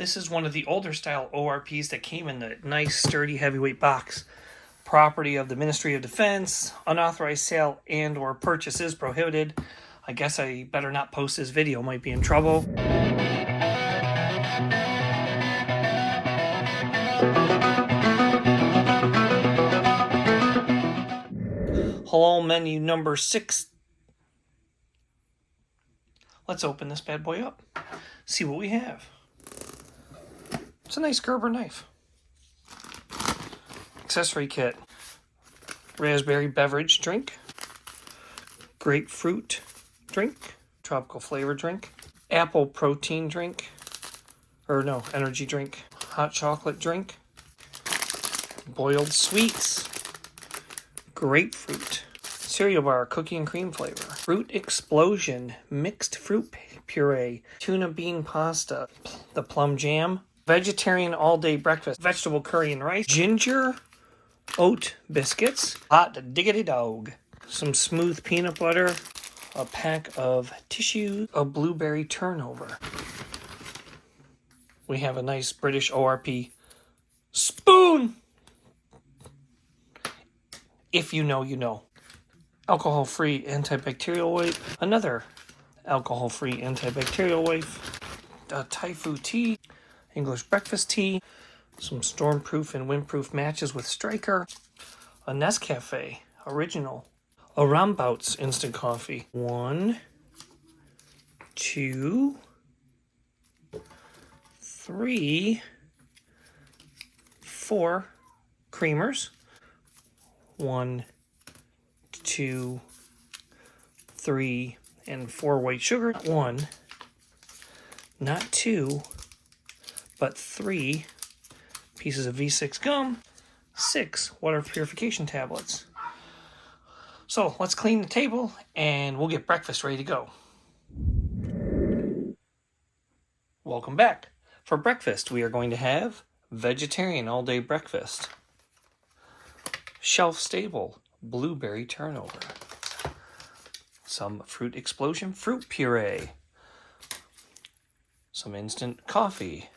This is one of the older style ORPs that came in the nice, sturdy, heavyweight box. Property of the Ministry of Defense. Unauthorized sale and or purchase is prohibited. I guess I better not post this video. Might be in trouble. Halal menu number 6. Let's open this bad boy up. See what we have. It's a nice Gerber knife. Accessory kit. Raspberry beverage drink. Grapefruit drink. Tropical flavor drink. Apple protein drink. Or no, energy drink. Hot chocolate drink. Boiled sweets. Grapefruit. Cereal bar, cookie and cream flavor. Fruit explosion, mixed fruit puree. Tuna bean pasta. The plum jam. Vegetarian all-day breakfast. Vegetable curry and rice. Ginger oat biscuits. Hot diggity dog. Some smooth peanut butter. A pack of tissue. A blueberry turnover. We have a nice British ORP spoon. If you know, you know. Alcohol-free antibacterial wipe. Another alcohol-free antibacterial wipe. A Thai food tea. English breakfast tea. Some stormproof and windproof matches with Striker. A Nescafe original. A Rombouts instant coffee. 1, 2, 3, 4 creamers. 1, 2, 3, and 4 white sugar. 1, not 2, but 3 pieces of V6 gum. 6 water purification tablets. So let's clean the table and we'll get breakfast ready to go. Welcome back. For breakfast, we are going to have vegetarian all-day breakfast. Shelf-stable blueberry turnover. Some fruit explosion fruit puree. Some instant coffee.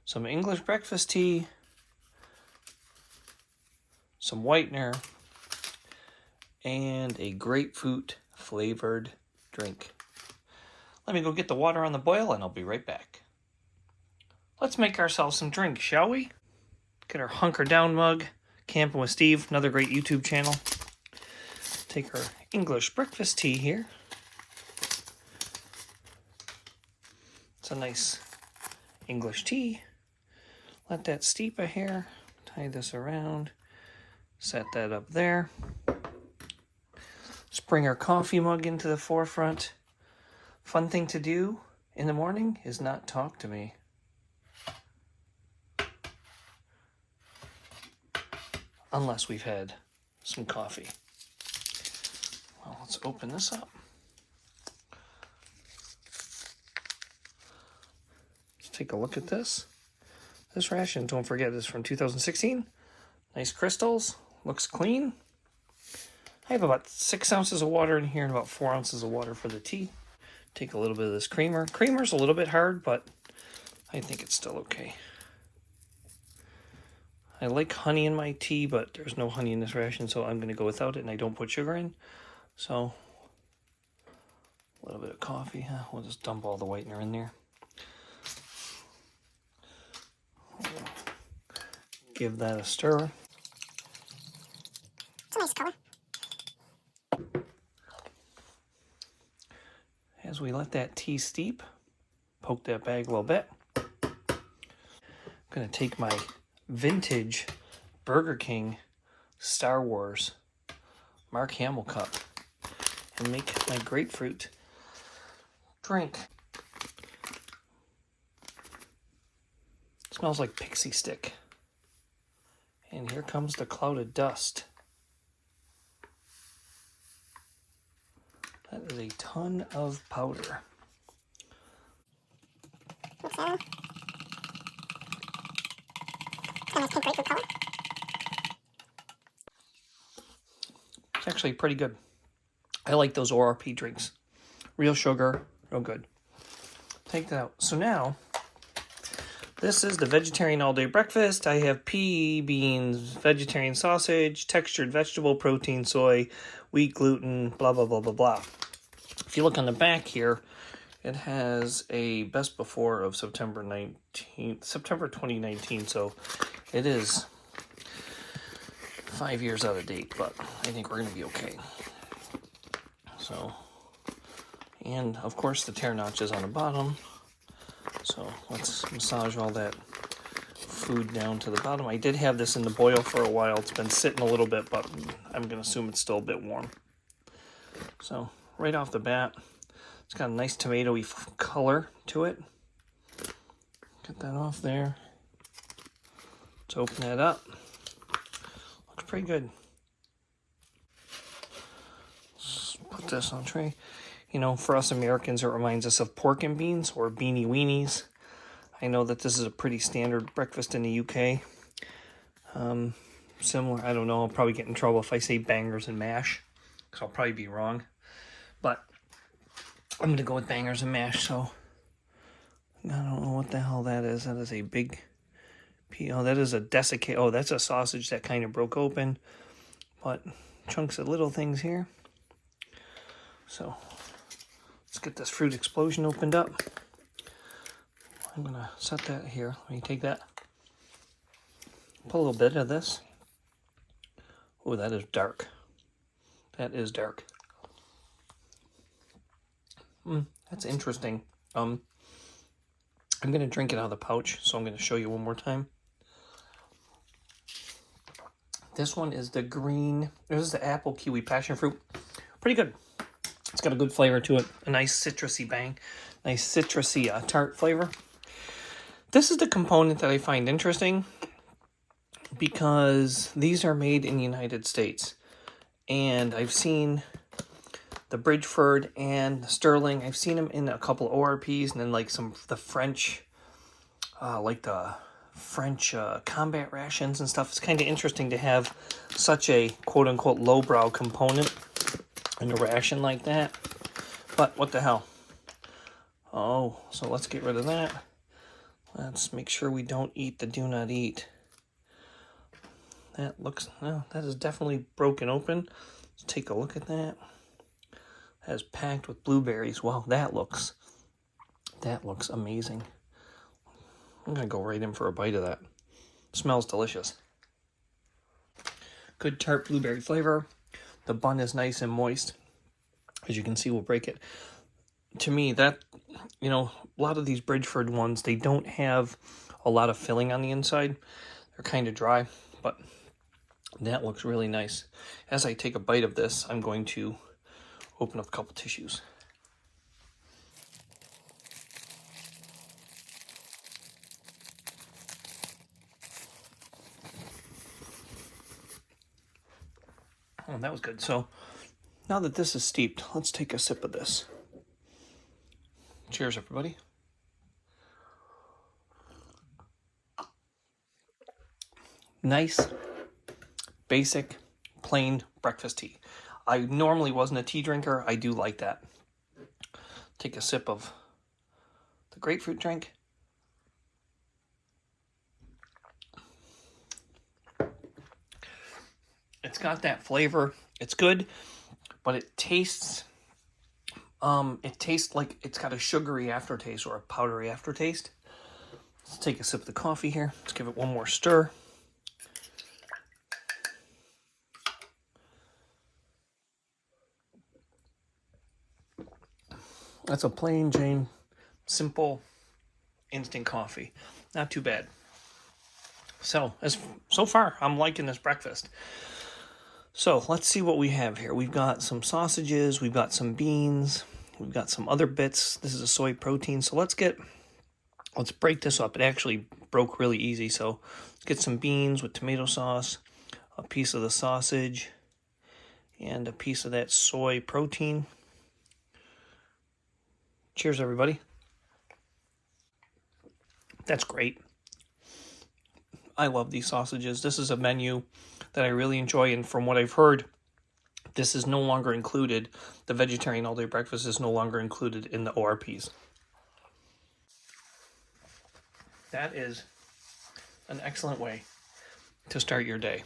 Some English breakfast tea. Some whitener. And a grapefruit flavored drink. Let me go get the water on the boil and I'll be right back. Let's make ourselves some drinks, shall we? Get our hunker down mug. Camping with Steve, another great YouTube channel. Take our English breakfast tea here. It's a nice English tea. Let that steep a hair. Tie this around. Set that up there. Let's bring our coffee mug into the forefront. Fun thing to do in the morning is not talk to me. Unless we've had some coffee. Well, let's open this up. Let's take a look at this. This ration, don't forget, is from 2016. Nice crystals. Looks clean. I have about 6 ounces of water in here and about 4 ounces of water for the tea. Take a little bit of this creamer. Creamer's a little bit hard, but I think it's still okay. I like honey in my tea, but there's no honey in this ration, so I'm going to go without it, and I don't put sugar in. So, a little bit of coffee. We'll just dump all the whitener in there. Give that a stir. It's a nice color. As we let that tea steep, poke that bag a little bit. I'm going to take my vintage Burger King Star Wars Mark Hamill cup and make my grapefruit drink. It smells like pixie stick. And here comes the cloud of dust. That is a ton of powder. Okay. Nice pink grapefruit color. It's actually pretty good. I like those ORP drinks. Real sugar, real good. Take that out. So now This is the vegetarian all-day breakfast. I have pea, beans, vegetarian sausage, textured vegetable, protein, soy, wheat, gluten, blah, blah, blah, blah, blah. If you look on the back here, it has a best before of September 2019, so it is 5 years out of date, but I think we're going to be okay. So, and of course the tear notches on the bottom. So let's massage all that food down to the bottom. I did have this in the boil for a while. It's been sitting a little bit, but I'm going to assume it's still a bit warm. So right off the bat, it's got a nice tomatoey color to it. Get that off there. Let's open that up. Looks pretty good. Let's put this on tray. You know, for us Americans, it reminds us of pork and beans or beanie weenies. I know that this is a pretty standard breakfast in the UK. Similar, I don't know, I'll probably get in trouble if I say bangers and mash, because I'll probably be wrong. But I'm going to go with bangers and mash, so I don't know what the hell that is. That is a big oh, that is a desiccated, oh, that's a sausage that kind of broke open. But chunks of little things here. So let's get this fruit explosion opened up. I'm going to set that here. Let me take that. Put a little bit of this. Oh, that is dark. That is dark. That's interesting. I'm going to drink it out of the pouch, so I'm going to show you one more time. This one is the green. This is the apple kiwi passion fruit. Pretty good. It's got a good flavor to it. A nice citrusy bang. Nice citrusy tart flavor. This is the component that I find interesting because these are made in the United States. And I've seen the Bridgeford and the Sterling. I've seen them in a couple of ORPs and then like some the French, combat rations and stuff. It's kind of interesting to have such a quote-unquote lowbrow component in a ration like that. But what the hell? Oh, so let's get rid of that. Let's make sure we don't eat the do not eat. That looks, well, that is definitely broken open. Let's take a look at that. That is packed with blueberries. Wow, that looks amazing. I'm going to go right in for a bite of that. Smells delicious. Good tart blueberry flavor. The bun is nice and moist. As you can see, we'll break it. To me, that, you know, a lot of these Bridgeford ones, they don't have a lot of filling on the inside. They're kind of dry, but that looks really nice. As I take a bite of this, I'm going to open up a couple tissues. Oh, that was good. So now that this is steeped, let's take a sip of this. Cheers, everybody. Nice, basic, plain breakfast tea. I normally wasn't a tea drinker. I do like that. Take a sip of the grapefruit drink. It's got that flavor. It's good, but it tastes like it's got a sugary aftertaste or a powdery aftertaste. Let's take a sip of the coffee here. Let's give it one more stir. That's a plain Jane, simple, instant coffee. Not too bad. So far, I'm liking this breakfast. So let's see what we have here. We've got some sausages, we've got some beans, we've got some other bits. This is a soy protein. So let's break this up. It actually broke really easy. So let's get some beans with tomato sauce, a piece of the sausage, and a piece of that soy protein. Cheers, everybody. That's great. I love these sausages. This is a menu that I really enjoy, and from what I've heard, this is no longer included. The vegetarian all-day breakfast is no longer included in the ORPs. That is an excellent way to start your day.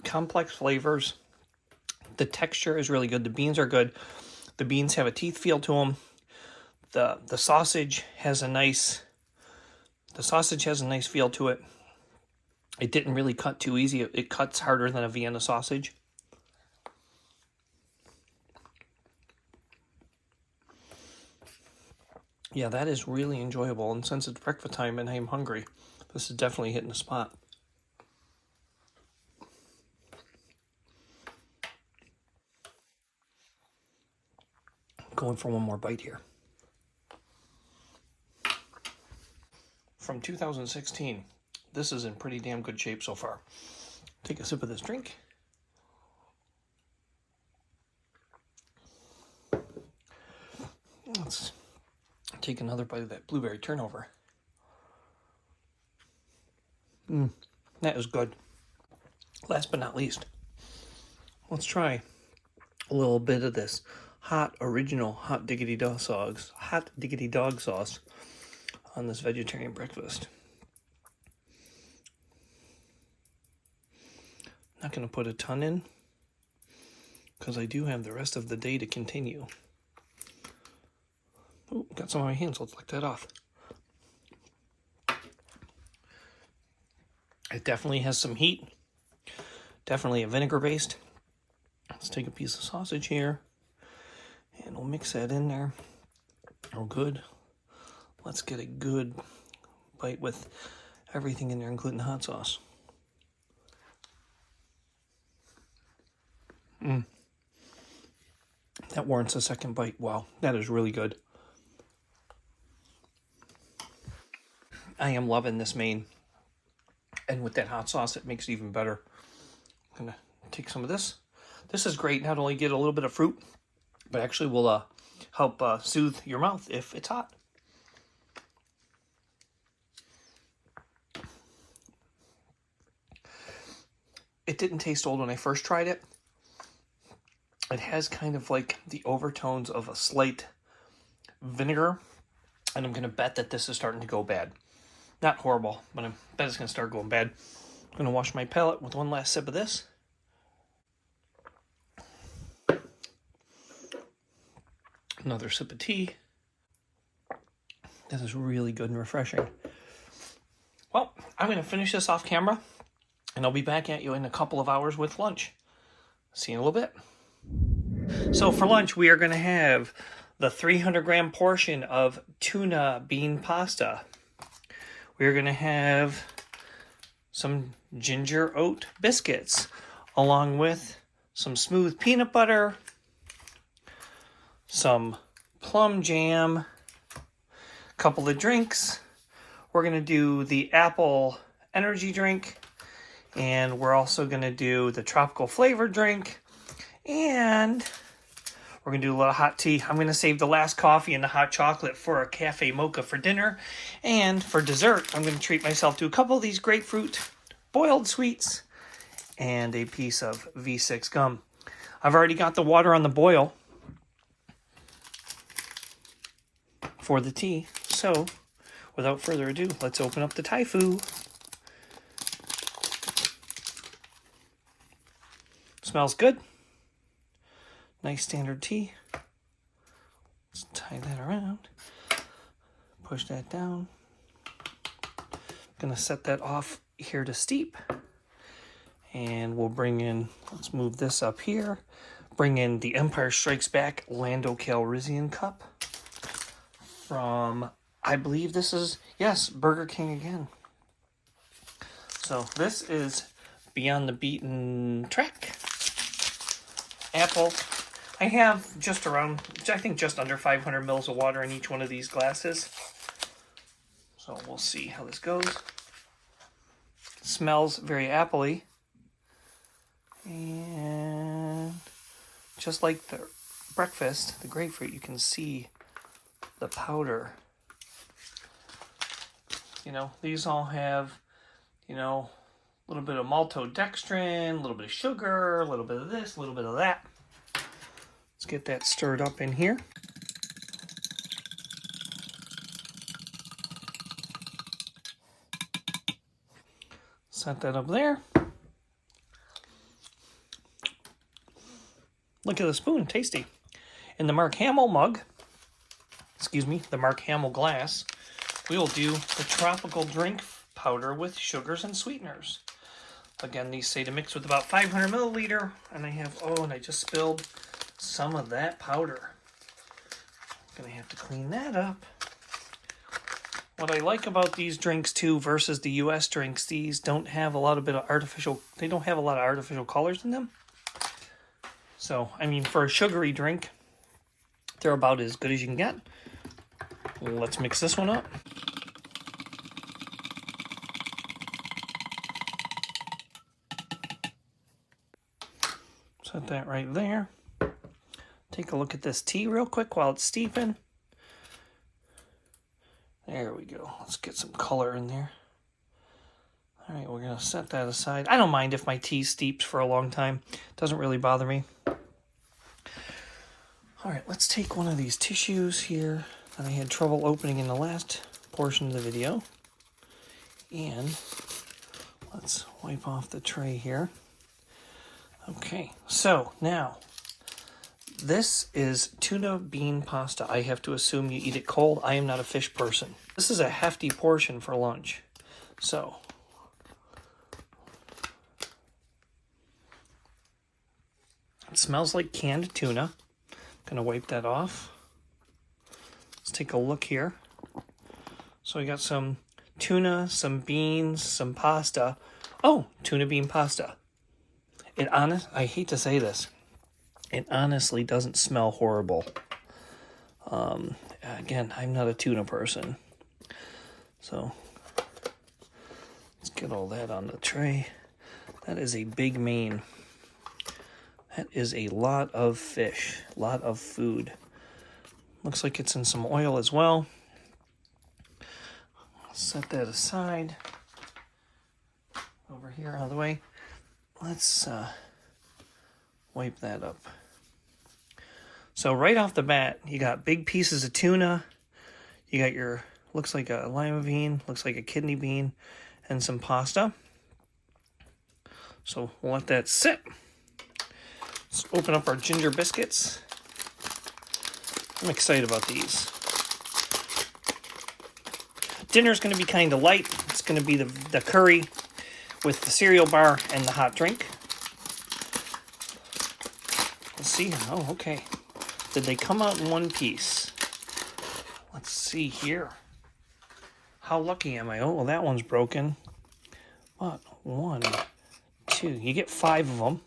Complex flavors. The texture is really good. The beans are good. The beans have a teeth feel to them. The sausage has a nice feel to it. It didn't really cut too easy. It cuts harder than a Vienna sausage. Yeah, that is really enjoyable. And since it's breakfast time and I'm hungry, this is definitely hitting the spot. Going for one more bite here. From 2016, this is in pretty damn good shape so far. Take a sip of this drink. Let's take another bite of that blueberry turnover. That is good. Last but not least, let's try a little bit of this original hot diggity dog sauce on this vegetarian breakfast. Not going to put a ton in because I do have the rest of the day to continue. Oh, got some on my hands. Let's lick that off. It definitely has some heat. Definitely a vinegar based. Let's take a piece of sausage here and we'll mix that in there. Oh, good. Let's get a good bite with everything in there, including the hot sauce. That warrants a second bite. Wow, that is really good. I am loving this main. And with that hot sauce, it makes it even better. I'm gonna take some of this. This is great. Not only get a little bit of fruit, but actually will help soothe your mouth if it's hot. It didn't taste old when I first tried it. It has kind of like the overtones of a slight vinegar, and I'm going to bet that this is starting to go bad. Not horrible, but I bet it's going to start going bad. I'm going to wash my palate with one last sip of this. Another sip of tea. That is really good and refreshing. Well, I'm going to finish this off camera, and I'll be back at you in a couple of hours with lunch. See you in a little bit. So for lunch, we are going to have the 300-gram portion of tuna bean pasta. We're going to have some ginger oat biscuits, along with some smooth peanut butter, some plum jam, a couple of drinks. We're going to do the apple energy drink, and we're also going to do the tropical flavor drink, and we're going to do a little hot tea. I'm going to save the last coffee and the hot chocolate for a cafe mocha for dinner. And for dessert, I'm going to treat myself to a couple of these grapefruit boiled sweets and a piece of V6 gum. I've already got the water on the boil for the tea. So, without further ado, let's open up the Thai food. Smells good. Nice standard tea. Let's tie that around. Push that down. Gonna set that off here to steep. And we'll bring in, let's move this up here. Bring in the Empire Strikes Back Lando Calrissian cup. From, I believe this is, yes, Burger King again. So this is Beyond the Beaten Track. Apple. I have just around, I think just under 500 mils of water in each one of these glasses. So we'll see how this goes. Smells very appley. And just like the breakfast, the grapefruit, you can see the powder. You know, these all have, you know, a little bit of maltodextrin, a little bit of sugar, a little bit of this, a little bit of that. Let's get that stirred up in here. Set that up there. Look at the spoon, tasty. In the Mark Hamill mug, excuse me, the Mark Hamill glass, we will do the tropical drink powder with sugars and sweeteners. Again, these say to mix with about 500 milliliter, and I have, and I just spilled some of that powder. I'm gonna have to clean that up. What I like about these drinks too versus the US drinks, these don't have a lot of artificial colors in them. So, I mean, for a sugary drink, they're about as good as you can get. Let's mix this one up. Set that right there. Take a look at this tea real quick while it's steeping. There we go. Let's get some color in there. All right, we're going to set that aside. I don't mind if my tea steeps for a long time. It doesn't really bother me. All right, let's take one of these tissues here that I had trouble opening in the last portion of the video. And let's wipe off the tray here. Okay, so now this is tuna bean pasta. I have to assume you eat it cold. I am not a fish person. This is a hefty portion for lunch. So, it smells like canned tuna. I'm gonna wipe that off. Let's take a look here. So we got some tuna, some beans, some pasta. Oh, tuna bean pasta. I hate to say this. It honestly doesn't smell horrible. Again, I'm not a tuna person. So, let's get all that on the tray. That is a big main. That is a lot of fish, a lot of food. Looks like it's in some oil as well. Set that aside. Over here out of the way. Let's wipe that up. So right off the bat, you got big pieces of tuna. You got your, looks like a lima bean, looks like a kidney bean, and some pasta. So we'll let that sit. Let's open up our ginger biscuits. I'm excited about these. Dinner's going to be kind of light. It's going to be the curry with the cereal bar and the hot drink. Let's see. Oh, okay. Did they come out in one piece? Let's see here. How lucky am I? Oh, well, that one's broken. What? 1, 2. You get 5 of them.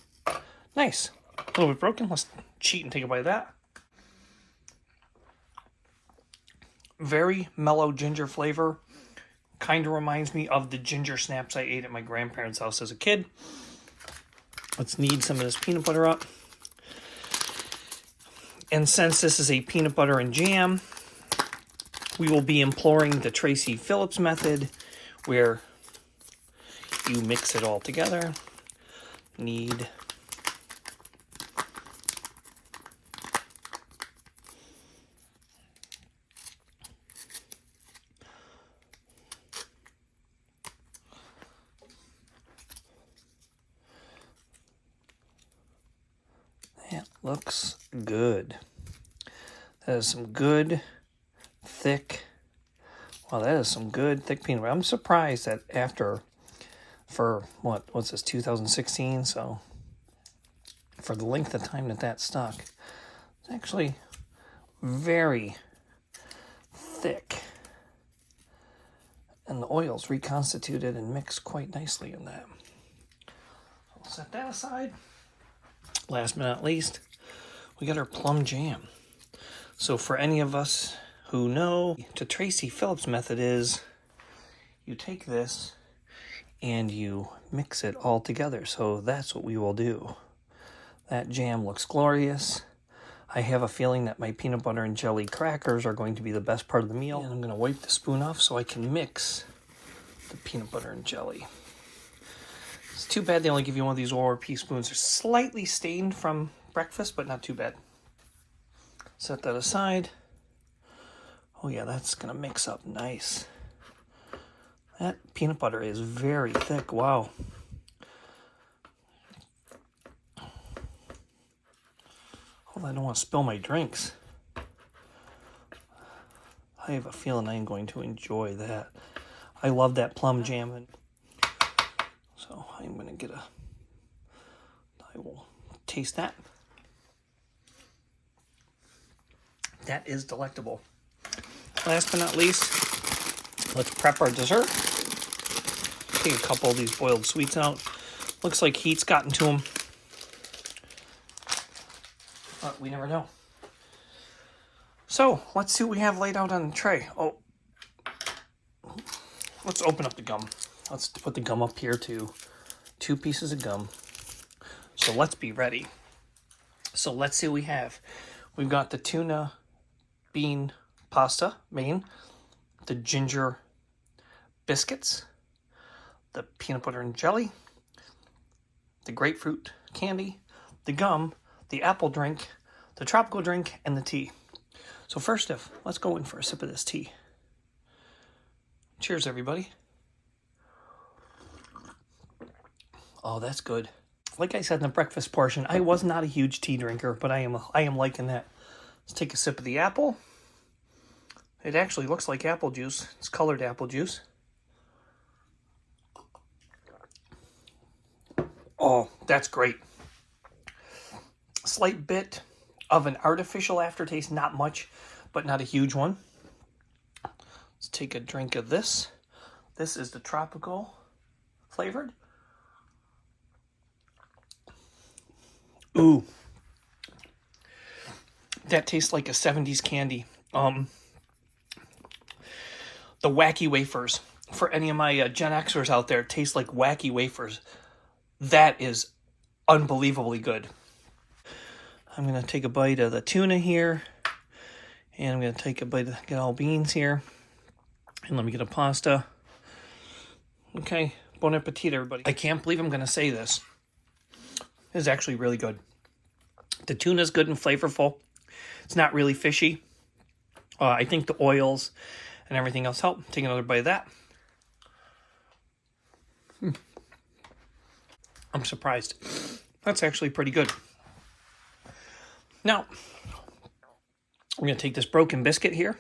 Nice. A little bit broken. Let's cheat and take a bite of that. Very mellow ginger flavor. Kind of reminds me of the ginger snaps I ate at my grandparents' house as a kid. Let's knead some of this peanut butter up. And since this is a peanut butter and jam, we will be employing the Tracy Phillips method, where you mix it all together. Knead. That looks good. That is some good, thick, wow, that is some good, thick peanut butter. I'm surprised that what's this, 2016? So, for the length of time that stuck, it's actually very thick. And the oil's reconstituted and mixed quite nicely in that. I'll set that aside. Last but not least, we got our plum jam. So for any of us who know, the Tracy Phillips method is you take this and you mix it all together. So that's what we will do. That jam looks glorious. I have a feeling that my peanut butter and jelly crackers are going to be the best part of the meal. And I'm going to wipe the spoon off so I can mix the peanut butter and jelly. It's too bad they only give you one of these ORP spoons. They're slightly stained from breakfast, but not too bad. Set that aside. Oh yeah, that's going to mix up nice. That peanut butter is very thick. Wow. Hold on, I don't want to spill my drinks. I have a feeling I'm going to enjoy that. I love that plum jam. So I'm going to I will taste that. That is delectable. Last but not least, let's prep our dessert. Take a couple of these boiled sweets out. Looks like heat's gotten to them. But we never know. So, let's see what we have laid out on the tray. Oh, let's open up the gum. Let's put the gum up here too. 2 pieces of gum. So let's be ready. So let's see what we have. We've got the tuna bean pasta main, the ginger biscuits, the peanut butter and jelly, the grapefruit candy, the gum, the apple drink, the tropical drink, and the tea. So first off, let's go in for a sip of this tea. Cheers, everybody. Oh, that's good. Like I said in the breakfast portion, I was not a huge tea drinker, but I am liking that. Let's take a sip of the apple. It actually looks like apple juice. It's colored apple juice. Oh, that's great. Slight bit of an artificial aftertaste, not much, but not a huge one. Let's take a drink of this. This is the tropical flavored. Ooh. That tastes like a 70s candy. The wacky wafers. For any of my Gen Xers out there, taste like wacky wafers. That is unbelievably good. I'm going to take a bite of the tuna here. And I'm going to take a bite of, get all beans here. And let me get a pasta. Okay, bon appetit, everybody. I can't believe I'm going to say this. This is actually really good. The tuna's good and flavorful. It's not really fishy. I think the oils and everything else help. Take another bite of that. I'm surprised. That's actually pretty good. Now, we're going to take this broken biscuit here.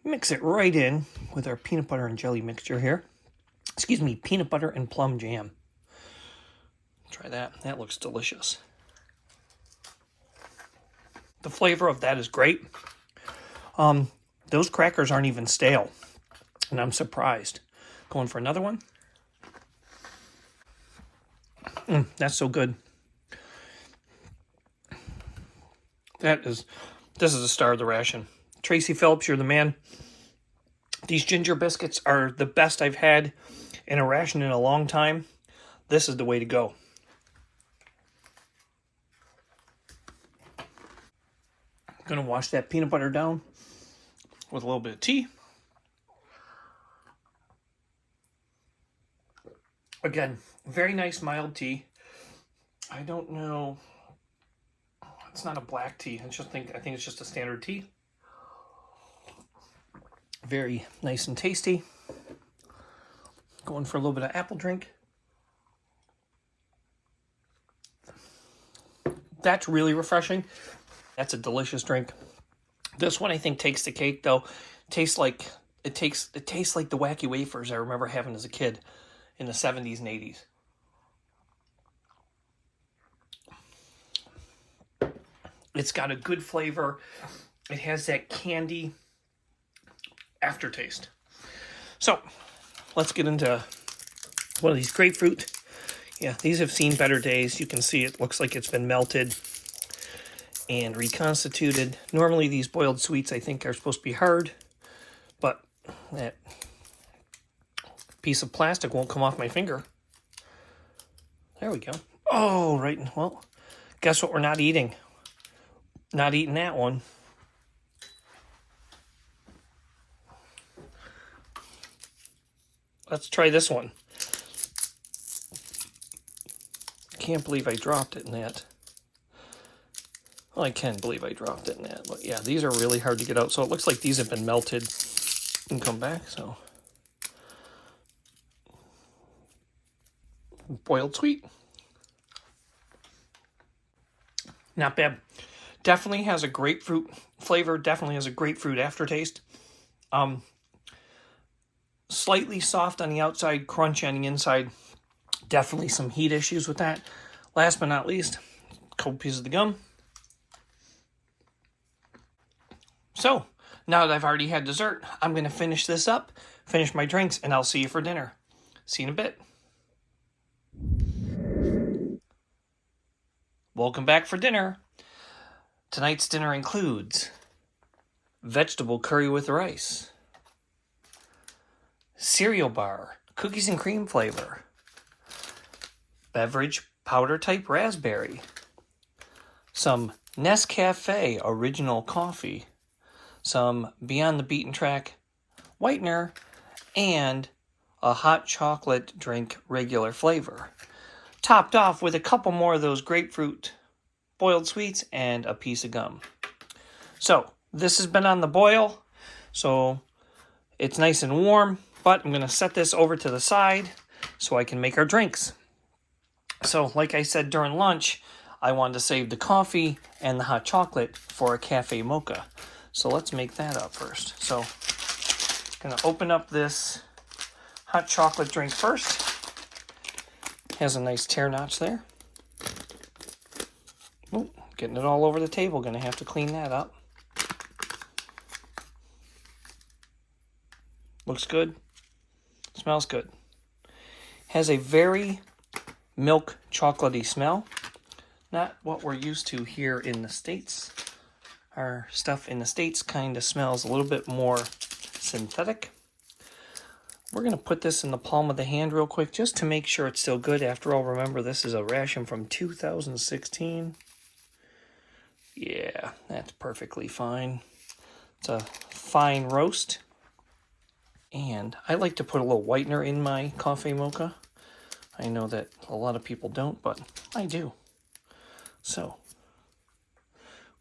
Mix it right in with our peanut butter and jelly mixture here. Excuse me, peanut butter and plum jam. Try that. That looks delicious. The flavor of that is great. Those crackers aren't even stale, and I'm surprised. Going for another one. That's so good. This is a star of the ration. Tracy Phillips, you're the man. These ginger biscuits are the best I've had in a ration in a long time. This is the way to go. I'm going to wash that peanut butter down with a little bit of tea. Again, very nice mild tea. I don't know. It's not a black tea. I think it's just a standard tea. Very nice and tasty. Going for a little bit of apple drink. That's really refreshing. That's a delicious drink. This one I think takes the cake though. It tastes like the wacky wafers I remember having as a kid in the 70s and 80s. It's got a good flavor. It has that candy aftertaste. So, let's get into one of these grapefruit. Yeah, these have seen better days. You can see it looks like it's been melted and reconstituted. Normally these boiled sweets I think are supposed to be hard, but that piece of plastic won't come off my finger. There we go. Oh, right. Well, guess what we're not eating? Not eating that one. Let's try this one. Can't believe I dropped it in that. Well, I can believe I dropped it in that. But yeah, these are really hard to get out. So it looks like these have been melted and come back. So boiled sweet. Not bad. Definitely has a grapefruit flavor. Definitely has a grapefruit aftertaste. Slightly soft on the outside, crunchy on the inside. Definitely some heat issues with that. Last but not least, a couple pieces of the gum. So, now that I've already had dessert, I'm going to finish this up, finish my drinks, and I'll see you for dinner. See you in a bit. Welcome back for dinner. Tonight's dinner includes vegetable curry with rice, cereal bar, cookies and cream flavor, beverage powder type raspberry, some Nescafe original coffee, some Beyond the Beaten Track whitener, and a hot chocolate drink regular flavor. Topped off with a couple more of those grapefruit boiled sweets and a piece of gum. So, this has been on the boil, so it's nice and warm, but I'm going to set this over to the side so I can make our drinks. So, like I said during lunch, I wanted to save the coffee and the hot chocolate for a cafe mocha. So let's make that up first. So, I'm going to open up this hot chocolate drink first. Has a nice tear notch there. Oh, getting it all over the table. Going to have to clean that up. Looks good. Smells good. Has a very milk chocolatey smell. Not what we're used to here in the States. Our stuff in the States kind of smells a little bit more synthetic. We're going to put this in the palm of the hand real quick just to make sure it's still good. After all, remember, this is a ration from 2016. Yeah, that's perfectly fine. It's a fine roast. And I like to put a little whitener in my coffee mocha. I know that a lot of people don't, but I do. So,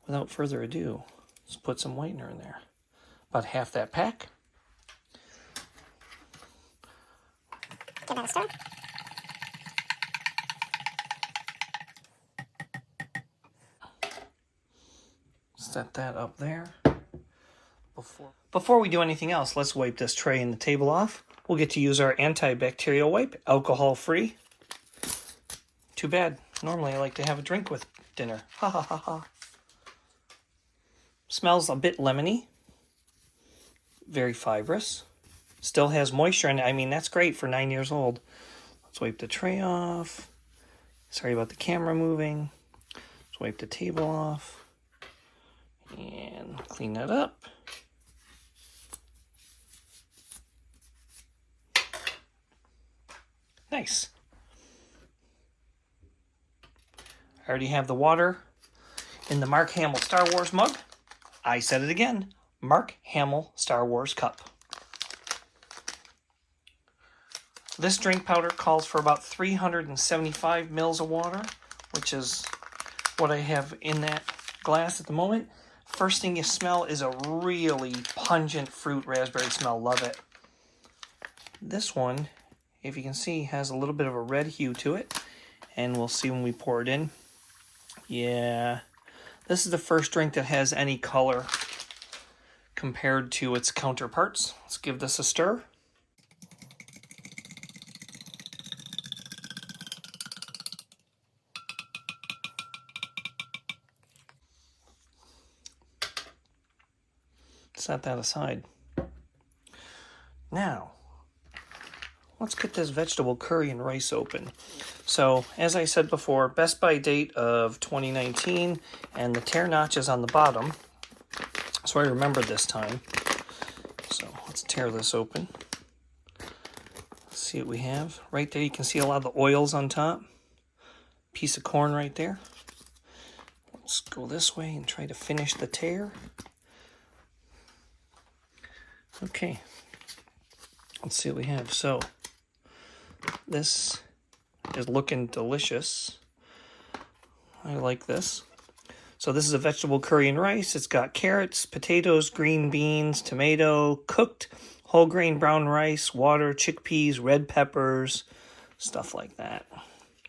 without further ado, let's put some whitener in there. About half that pack. Give that a stir. Set that up there. Before we do anything else, let's wipe this tray and the table off. We'll get to use our antibacterial wipe, alcohol-free. Too bad. Normally I like to have a drink with dinner. Ha ha ha ha. Smells a bit lemony. Very fibrous. Still has moisture in it. I mean, that's great for 9 years old. Let's wipe the tray off. Sorry about the camera moving. Let's wipe the table off. And clean that up. Nice. I already have the water in the Mark Hamill Star Wars mug. I said it again. Mark Hamill Star Wars cup. This drink powder calls for about 375 mils of water, which is what I have in that glass at the moment. First thing you smell is a really pungent fruit raspberry smell. Love it. This one, if you can see, has a little bit of a red hue to it, and we'll see when we pour it in. Yeah, this is the first drink that has any color compared to its counterparts. Let's give this a stir. Set that aside. Now, let's get this vegetable curry and rice open. So, as I said before, best by date of 2019, and the tear notch is on the bottom. So I remembered this time. So let's tear this open. Let's see what we have. Right there you can see a lot of the oils on top. Piece of corn right there. Let's go this way and try to finish the tear. Okay. Let's see what we have. So, this is looking delicious. I like this. So this is a vegetable curry and rice. It's got carrots, potatoes, green beans, tomato, cooked whole grain brown rice, water, chickpeas, red peppers, stuff like that.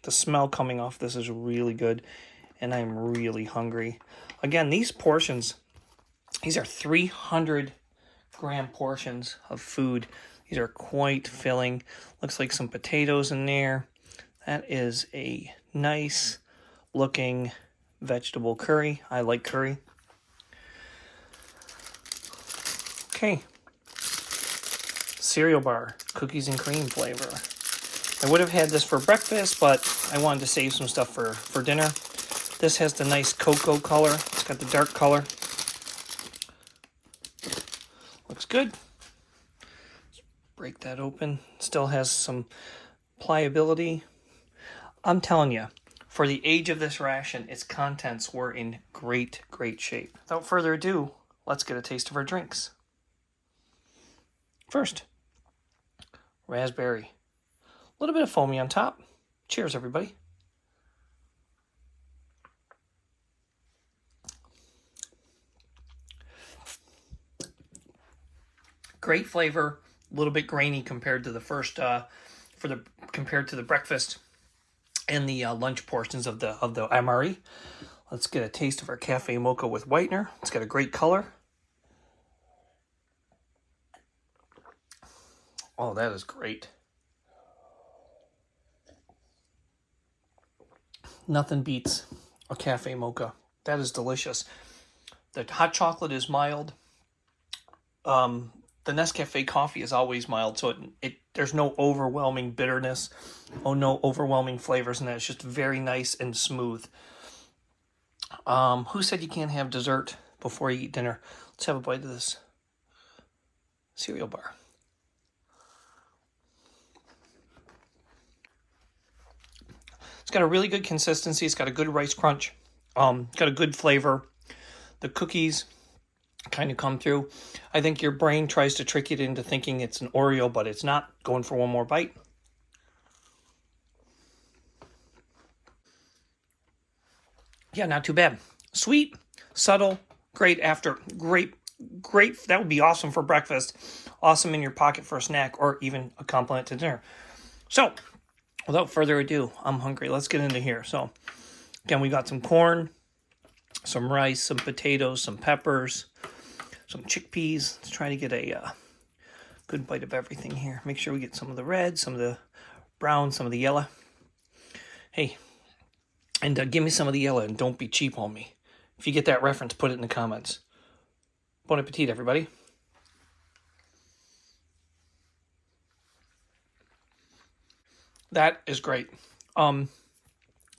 The smell coming off this is really good, and I'm really hungry. Again, these portions, these are 300-gram portions of food. These are quite filling. Looks like some potatoes in there. That is a nice looking vegetable curry. I like curry. Okay. Cereal bar, cookies and cream flavor. I would have had this for breakfast, but I wanted to save some stuff for dinner. This has the nice cocoa color. It's got the dark color. Looks good. Let's break that open. Still has some pliability. I'm telling you, for the age of this ration, its contents were in great, great shape. Without further ado, let's get a taste of our drinks. First, raspberry. A little bit of foamy on top. Cheers, everybody. Great flavor, a little bit grainy compared to the first, compared to the breakfast and the lunch portions of the MRE. Let's get a taste of our cafe mocha with whitener. It's got a great color. Oh, that is great. Nothing beats a cafe mocha. That is delicious. The hot chocolate is mild. The Nescafe coffee is always mild, so there's no overwhelming bitterness, no overwhelming flavors in that. It's just very nice and smooth. Who said you can't have dessert before you eat dinner? Let's have a bite of this cereal bar. It's got a really good consistency. It's got a good rice crunch. Got a good flavor. The cookies kind of come through. I think your brain tries to trick you into thinking it's an Oreo, but it's not. Going for one more bite. Yeah, not too bad. Sweet, subtle, great after. Great. That would be awesome for breakfast. Awesome in your pocket for a snack, or even a compliment to dinner. So, without further ado, I'm hungry. Let's get into here. So, again, we got some corn, some rice, some potatoes, some peppers, some chickpeas. Let's try to get a good bite of everything here. Make sure we get some of the red, some of the brown, some of the yellow. Hey, and give me some of the yellow, and don't be cheap on me. If you get that reference, put it in the comments. Bon appetit, everybody. That is great. The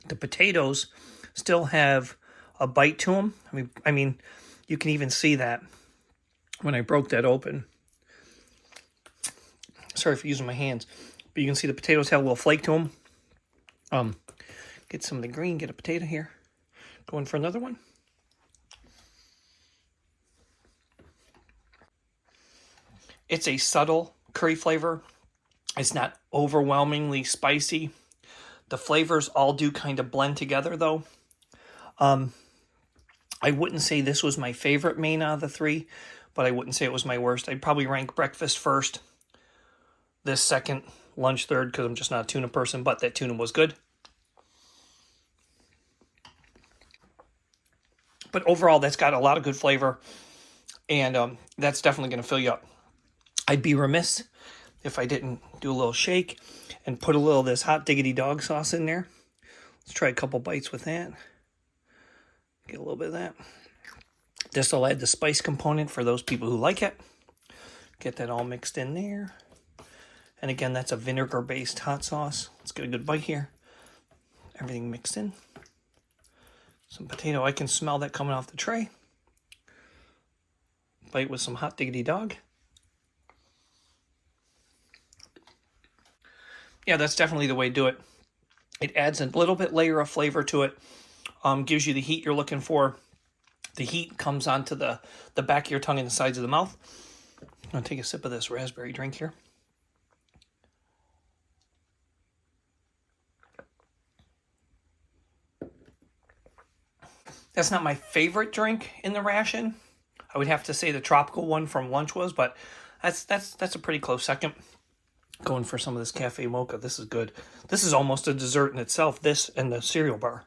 potatoes still have a bite to them. I mean, you can even see that when I broke that open. Sorry for using my hands, but you can see the potatoes have a little flake to them. Get some of the green, get a potato here. Going for another one. It's a subtle curry flavor. It's not overwhelmingly spicy. The flavors all do kind of blend together, though. I wouldn't say this was my favorite main out of the three, but I wouldn't say it was my worst. I'd probably rank breakfast first, this second, lunch third, because I'm just not a tuna person, but that tuna was good. But overall, that's got a lot of good flavor, and that's definitely going to fill you up. I'd be remiss if I didn't do a little shake and put a little of this hot diggity dog sauce in there. Let's try a couple bites with that. Get a little bit of that. This will add the spice component for those people who like it. Get that all mixed in there. And again, that's a vinegar-based hot sauce. Let's get a good bite here. Everything mixed in. Some potato. I can smell that coming off the tray. Bite with some hot diggity dog. Yeah, that's definitely the way to do it. It adds a little bit layer of flavor to it. Gives you the heat you're looking for. The heat comes onto the back of your tongue and the sides of the mouth. I'm going to take a sip of this raspberry drink here. That's not my favorite drink in the ration. I would have to say the tropical one from lunch was, but that's a pretty close second. Going for some of this cafe mocha. This is good. This is almost a dessert in itself, this and the cereal bar.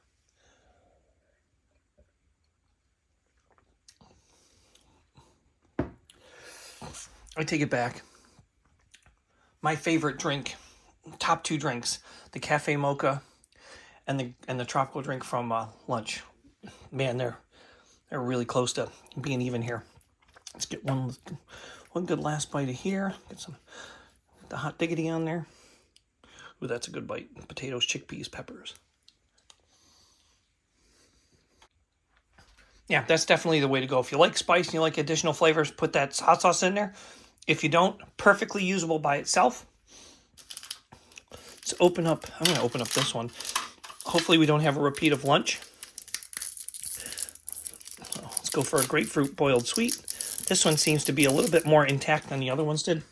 I take it back. My favorite drink, top 2 drinks, the cafe mocha and the tropical drink from lunch. Man, they're really close to being even here. Let's get one good last bite of here. Get some the hot diggity on there. Ooh, that's a good bite. Potatoes, chickpeas, peppers. Yeah, that's definitely the way to go. If you like spice and you like additional flavors, put that hot sauce in there. If you don't, perfectly usable by itself. Let's open up. I'm going to open up this one. Hopefully we don't have a repeat of lunch. So let's go for a grapefruit boiled sweet. This one seems to be a little bit more intact than the other ones did.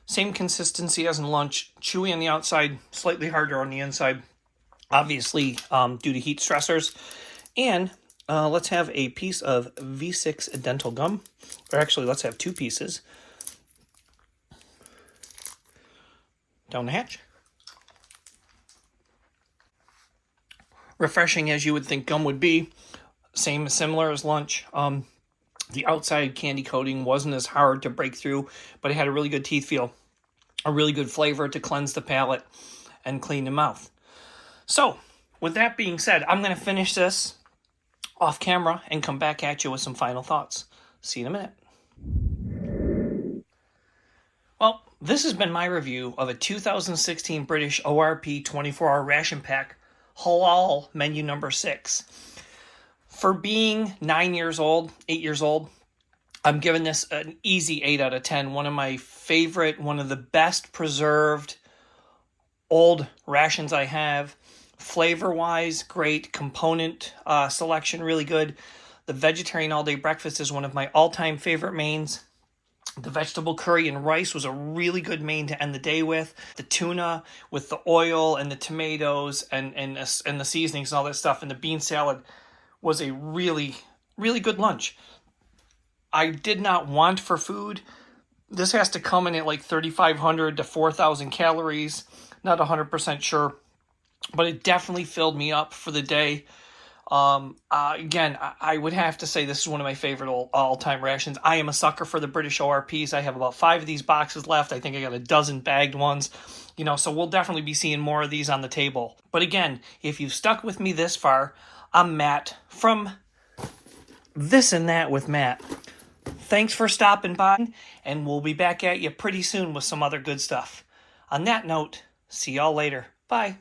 Same consistency as in lunch. Chewy on the outside, slightly harder on the inside. Obviously, due to heat stressors. And let's have a piece of V6 dental gum. Or actually, let's have 2 pieces. Down the hatch. Refreshing as you would think gum would be. Similar as lunch. The outside candy coating wasn't as hard to break through, but it had a really good teeth feel. A really good flavor to cleanse the palate and clean the mouth. So, with that being said, I'm going to finish this off camera and come back at you with some final thoughts. See you in a minute. Well, this has been my review of a 2016 British ORP 24-hour ration pack, halal menu number 6. For being 8 years old, I'm giving this an easy 8 out of 10. One of my favorite, one of the best preserved old rations I have. Flavor-wise, great. Component selection, really good. The vegetarian all-day breakfast is one of my all-time favorite mains. The vegetable curry and rice was a really good main to end the day with. The tuna with the oil and the tomatoes and the seasonings and all that stuff, and the bean salad was a really, really good lunch. I did not want for food. This has to come in at like 3,500 to 4,000 calories. Not 100% sure, but it definitely filled me up for the day. Again, I would have to say this is one of my favorite all-time rations. I am a sucker for the British ORPs. I have about 5 of these boxes left. I think I got a dozen bagged ones. So we'll definitely be seeing more of these on the table. But again, if you've stuck with me this far, I'm Matt from This and That with Matt. Thanks for stopping by, and we'll be back at you pretty soon with some other good stuff. On that note, see y'all later. Bye.